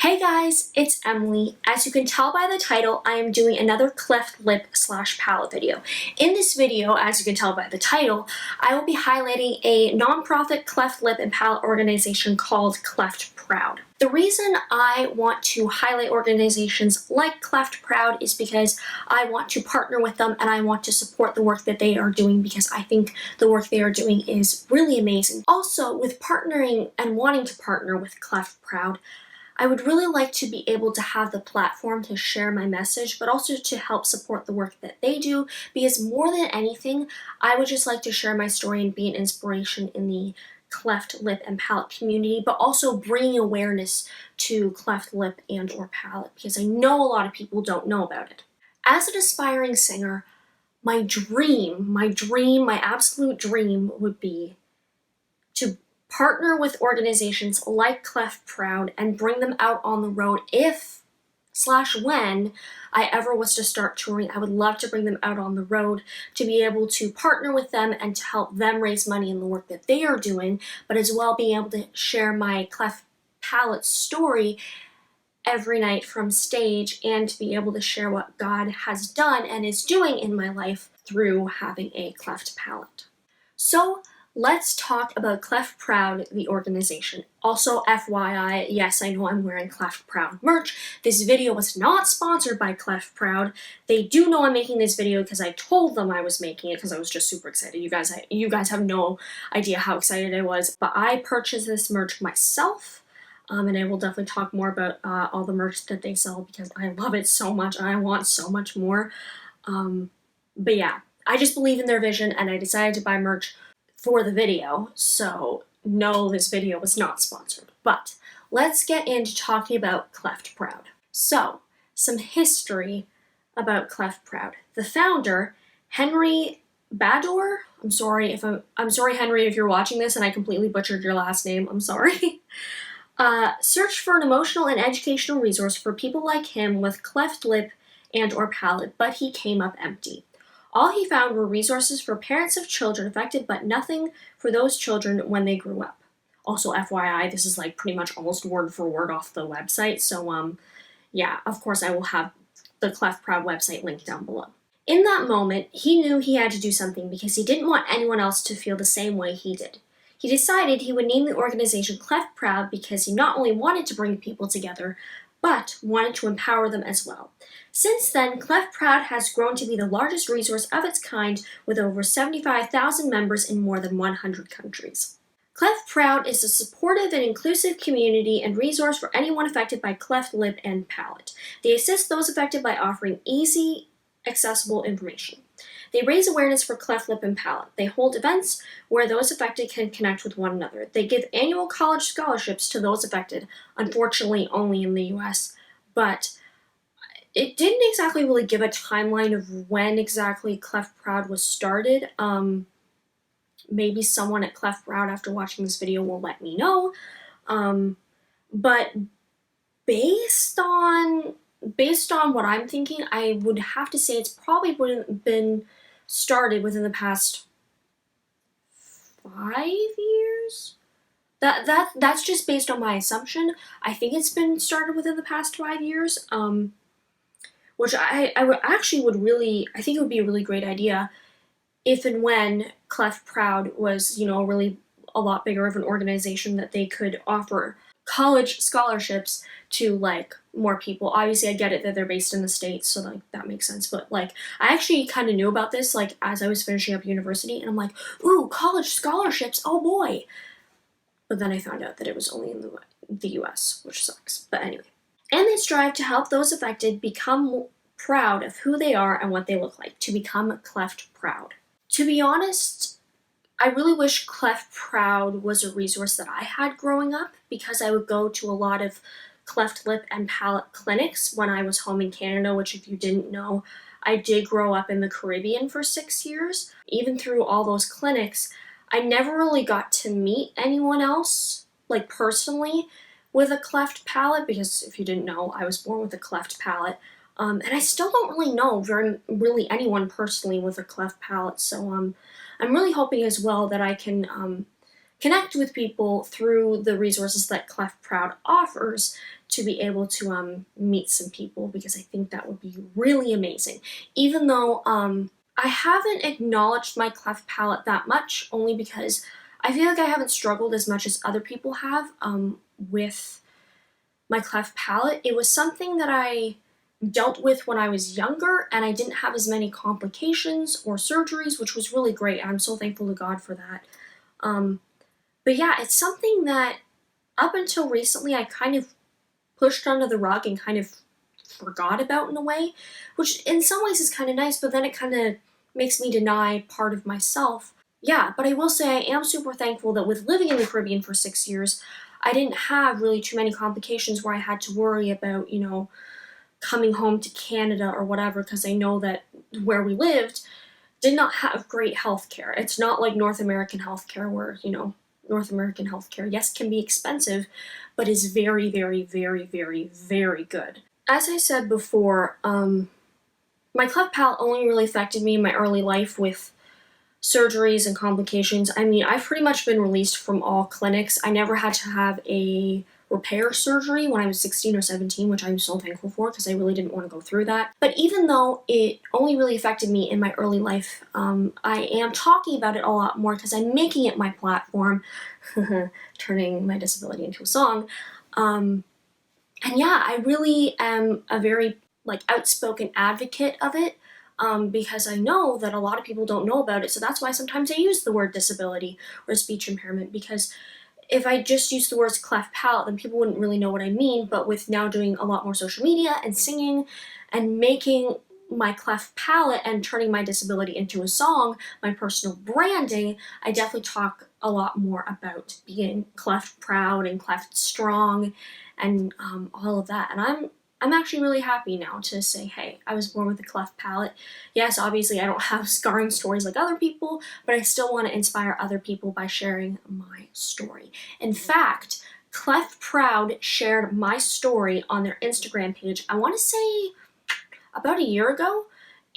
Hey guys, it's Emily. As you can tell by the title, I am doing another cleft lip / palate video. In this video, as you can tell by the title, I will be highlighting a nonprofit cleft lip and palate organization called Cleft Proud. The reason I want to highlight organizations like Cleft Proud is because I want to partner with them and I want to support the work that they are doing because I think the work they are doing is really amazing. Also, with partnering and wanting to partner with Cleft Proud, I would really like to be able to have the platform to share my message, but also to help support the work that they do, because more than anything, I would just like to share my story and be an inspiration in the cleft lip and palate community, but also bringing awareness to cleft lip and or palate, because I know a lot of people don't know about it. As an aspiring singer, my absolute dream would be to partner with organizations like Cleft Proud and bring them out on the road when I ever was to start touring. I would love to bring them out on the road to be able to partner with them and to help them raise money in the work that they are doing, but as well being able to share my cleft palate story every night from stage and to be able to share what God has done and is doing in my life through having a cleft palate. So let's talk about Cleft Proud, the organization. Also, FYI, yes, I know I'm wearing Cleft Proud merch. This video was not sponsored by Cleft Proud. They do know I'm making this video because I told them I was making it because I was just super excited. You guys have no idea how excited I was. But I purchased this merch myself, and I will definitely talk more about all the merch that they sell because I love it so much and I want so much more. But yeah, I just believe in their vision and I decided to buy merch for the video, so no, this video was not sponsored. But let's get into talking about Cleft Proud. So, some history about Cleft Proud. The founder, Henry Bador, I'm sorry Henry if you're watching this and I completely butchered your last name, I'm sorry. Searched for an emotional and educational resource for people like him with cleft lip and or palate, but he came up empty. All he found were resources for parents of children affected, but nothing for those children when they grew up. Also, FYI, this is like pretty much almost word for word off the website, so yeah, of course I will have the Cleft Proud website linked down below. In that moment, he knew he had to do something because he didn't want anyone else to feel the same way he did. He decided he would name the organization Cleft Proud because he not only wanted to bring people together, but wanted to empower them as well. Since then, Cleft Proud has grown to be the largest resource of its kind with over 75,000 members in more than 100 countries. Cleft Proud is a supportive and inclusive community and resource for anyone affected by cleft lip and palate. They assist those affected by offering easy, accessible information. They raise awareness for cleft lip and palate. They hold events where those affected can connect with one another. They give annual college scholarships to those affected, unfortunately only in the US, but it didn't exactly really give a timeline of when exactly Cleft Proud was started. Maybe someone at Cleft Proud after watching this video will let me know. But based on what I'm thinking, I would have to say it's probably wouldn't been started within the past 5 years. That's just based on my assumption. I think it's been started within the past 5 years. Which I think it would be a really great idea if and when Cleft Proud was, really a lot bigger of an organization that they could offer college scholarships to, like, more people. Obviously, I get it that they're based in the States, so, like, that makes sense. But, like, I actually kind of knew about this, like, as I was finishing up university, and I'm like, ooh, college scholarships, oh boy! But then I found out that it was only in the US, which sucks. But anyway. And they strive to help those affected become proud of who they are and what they look like, to become Cleft Proud. To be honest, I really wish Cleft Proud was a resource that I had growing up because I would go to a lot of cleft lip and palate clinics when I was home in Canada, which if you didn't know, I did grow up in the Caribbean for 6 years. Even through all those clinics, I never really got to meet anyone else, like personally, with a cleft palate, because if you didn't know, I was born with a cleft palate. And I still don't really know really anyone personally with a cleft palate, so I'm really hoping as well that I can connect with people through the resources that Cleft Proud offers to be able to meet some people, because I think that would be really amazing. Even though I haven't acknowledged my cleft palate that much, only because I feel like I haven't struggled as much as other people have with my cleft palate. It was something that I dealt with when I was younger, and I didn't have as many complications or surgeries, which was really great. I'm so thankful to God for that. But yeah, it's something that up until recently I kind of pushed under the rug and kind of forgot about in a way, which in some ways is kind of nice, but then it kind of makes me deny part of myself. Yeah, but I will say I am super thankful that with living in the Caribbean for 6 years, I didn't have really too many complications where I had to worry about, coming home to Canada or whatever, because I know that where we lived did not have great health care. It's not like North American healthcare where, North American healthcare, yes, can be expensive, but is very, very, very, very, very good. As I said before, my cleft palate only really affected me in my early life with surgeries and complications. I mean, I've pretty much been released from all clinics. I never had to have a repair surgery when I was 16 or 17, which I'm so thankful for because I really didn't want to go through that. But even though it only really affected me in my early life, I am talking about it a lot more because I'm making it my platform, turning my disability into a song. And yeah, I really am a very outspoken advocate of it. Because I know that a lot of people don't know about it, so that's why sometimes I use the word disability or speech impairment, because if I just use the words cleft palate, then people wouldn't really know what I mean. But with now doing a lot more social media and singing and making my cleft palate and turning my disability into a song, my personal branding, I definitely talk a lot more about being cleft proud and cleft strong and all of that. And I'm actually really happy now to say, hey, I was born with a cleft palate. Yes, obviously I don't have scarring stories like other people, but I still want to inspire other people by sharing my story. In fact, Cleft Proud shared my story on their Instagram page, I want to say about a year ago,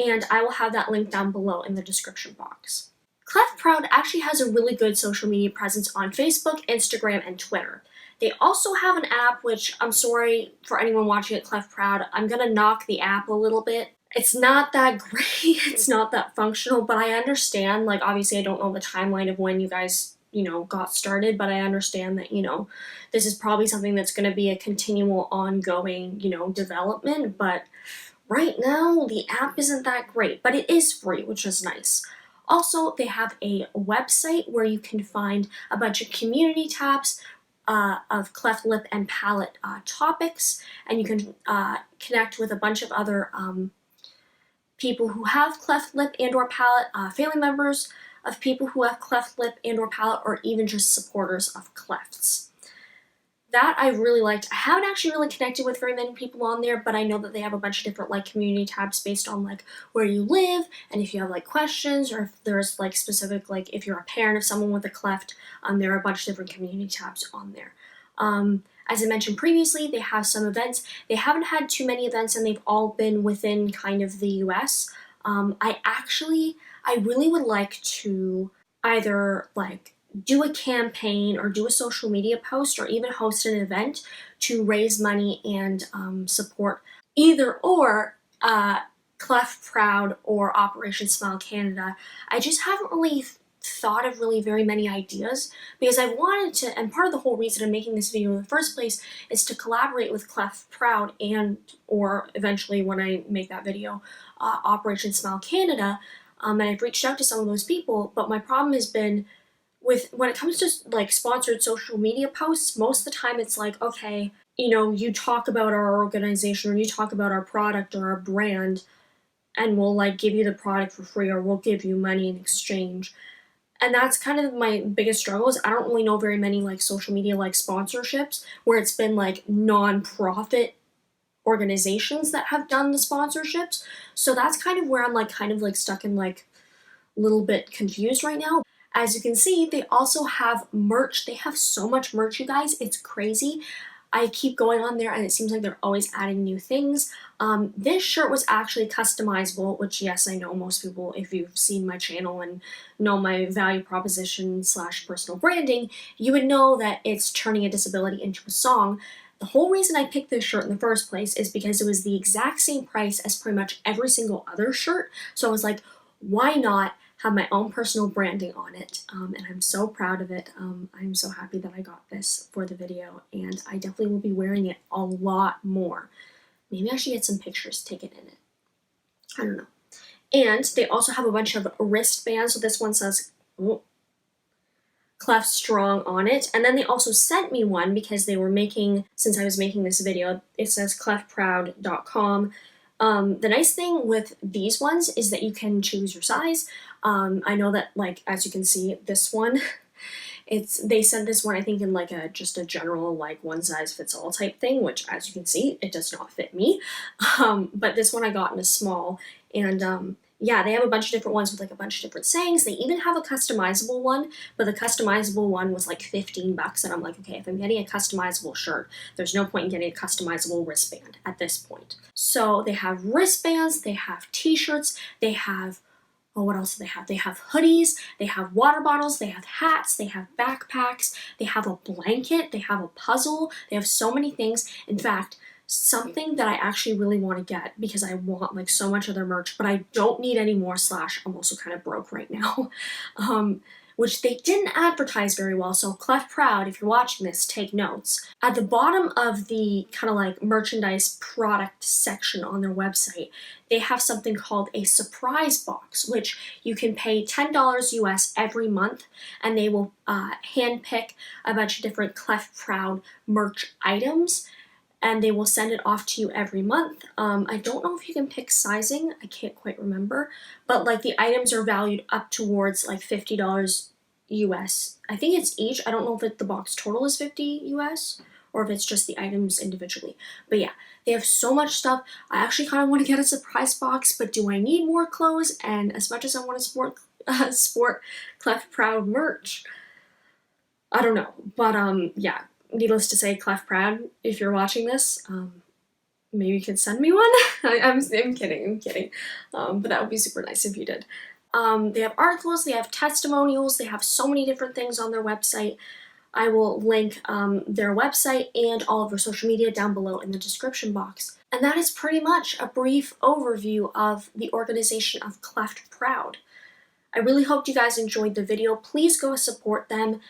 and I will have that link down below in the description box. Cleft Proud actually has a really good social media presence on Facebook, Instagram, and Twitter. They also have an app, which I'm sorry for anyone watching at Cleft Proud, I'm gonna knock the app a little bit. It's not that great, it's not that functional, but I understand, obviously I don't know the timeline of when you guys, got started, but I understand that, this is probably something that's gonna be a continual, ongoing, development, but right now the app isn't that great, but it is free, which is nice. Also, they have a website where you can find a bunch of community tabs of cleft lip and palate topics, and you can connect with a bunch of other people who have cleft lip and or palate, family members of people who have cleft lip and or palate, or even just supporters of clefts. That I really liked. I haven't actually really connected with very many people on there, but I know that they have a bunch of different community tabs based on where you live, and if you have questions, or if there's specific if you're a parent of someone with a cleft, there are a bunch of different community tabs on there. As I mentioned previously, they have some events. They haven't had too many events, and they've all been within kind of the US. I really would like to either do a campaign or do a social media post or even host an event to raise money and support either or Cleft Proud or Operation Smile Canada. I just haven't really thought of very many ideas, because I wanted to, and part of the whole reason I'm making this video in the first place is to collaborate with Cleft Proud and or eventually when I make that video, Operation Smile Canada, and I've reached out to some of those people, but my problem has been when it comes to sponsored social media posts, most of the time it's okay, you talk about our organization or you talk about our product or our brand, and we'll give you the product for free, or we'll give you money in exchange. And that's kind of my biggest struggle, is I don't really know very many social media sponsorships where it's been non-profit organizations that have done the sponsorships. So that's kind of where I'm stuck in a little bit confused right now. As you can see, they also have merch. They have so much merch, you guys. It's crazy. I keep going on there and it seems like they're always adding new things. This shirt was actually customizable, which yes, I know most people, if you've seen my channel and know my value proposition / personal branding, you would know that it's turning a disability into a song. The whole reason I picked this shirt in the first place is because it was the exact same price as pretty much every single other shirt. So I was like, why not have my own personal branding on it, and I'm so proud of it. I'm so happy that I got this for the video, and I definitely will be wearing it a lot more. Maybe I should get some pictures taken in it. I don't know. And they also have a bunch of wristbands, so this one says Cleft Strong on it, and then they also sent me one because they were making, since I was making this video, it says cleftproud.com. The nice thing with these ones is that you can choose your size. I know that, like, as you can see, this one, they sent this one, I think, in like just a general, like, one size fits all type thing, which, as you can see, it does not fit me. But this one I got in a small, and yeah, they have a bunch of different ones with like a bunch of different sayings. They even have a customizable one, but the customizable one was like 15 bucks. And I'm like, okay, if I'm getting a customizable shirt, there's no point in getting a customizable wristband at this point. So they have wristbands, they have t-shirts, they have, oh, what else do they have? They have hoodies, they have water bottles, they have hats, they have backpacks, they have a blanket, they have a puzzle, they have so many things. In fact, something that I actually really want to get because I want like so much of their merch, but I don't need any more / I'm also kind of broke right now, which they didn't advertise very well. So Cleft Proud, if you're watching this, take notes. At the bottom of the kind of like merchandise product section on their website, they have something called a surprise box, which you can pay $10 US every month, and they will handpick a bunch of different Cleft Proud merch items, and they will send it off to you every month. I don't know if you can pick sizing, I can't quite remember, but like the items are valued up towards like $50 US. I think it's each. I don't know if the box total is 50 US or if it's just the items individually. But yeah, they have so much stuff. I actually kind of want to get a surprise box, but do I need more clothes? And as much as I want to sport Cleft Proud merch, I don't know. But yeah. Needless to say, Cleft Proud, if you're watching this, maybe you could send me one. I'm kidding, but that would be super nice if you did. They have articles, they have testimonials, they have so many different things on their website. I will link their website and all of their social media down below in the description box. And that is pretty much a brief overview of the organization of Cleft Proud. I really hope you guys enjoyed the video. Please go support them.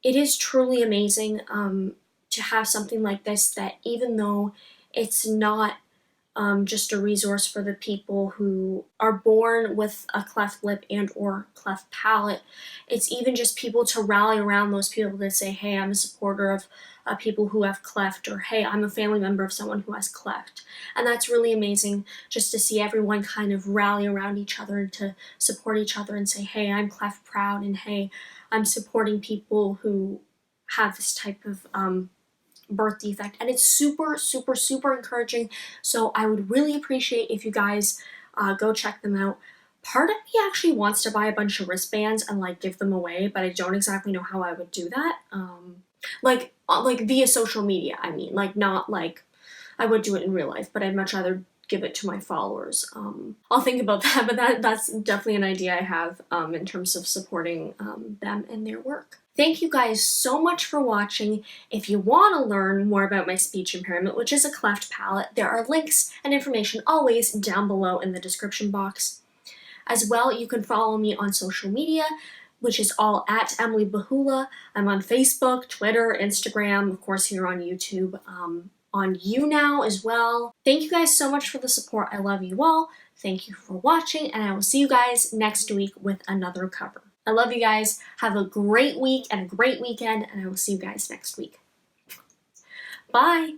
It is truly amazing to have something like this that, even though it's not just a resource for the people who are born with a cleft lip and or cleft palate, it's even just people to rally around those people that say, hey, I'm a supporter of people who have cleft, or hey, I'm a family member of someone who has cleft. And that's really amazing, just to see everyone kind of rally around each other and to support each other and say, hey, I'm Cleft Proud, and hey, I'm supporting people who have this type of birth defect. And it's super, super, super encouraging. So I would really appreciate if you guys go check them out. Part of me actually wants to buy a bunch of wristbands and like give them away, but I don't exactly know how I would do that. Like via social media, I mean, like not like I would do it in real life, but I'd much rather give it to my followers. I'll think about that, but that's definitely an idea I have in terms of supporting them and their work. Thank you guys so much for watching. If you want to learn more about my speech impairment, which is a cleft palate, there are links and information always down below in the description box. As well, you can follow me on social media, which is all at Emily Bahula. I'm on Facebook, Twitter, Instagram, of course here on YouTube, on YouNow as well. Thank you guys so much for the support. I love you all. Thank you for watching, and I will see you guys next week with another cover. I love you guys. Have a great week and a great weekend, and I will see you guys next week. Bye!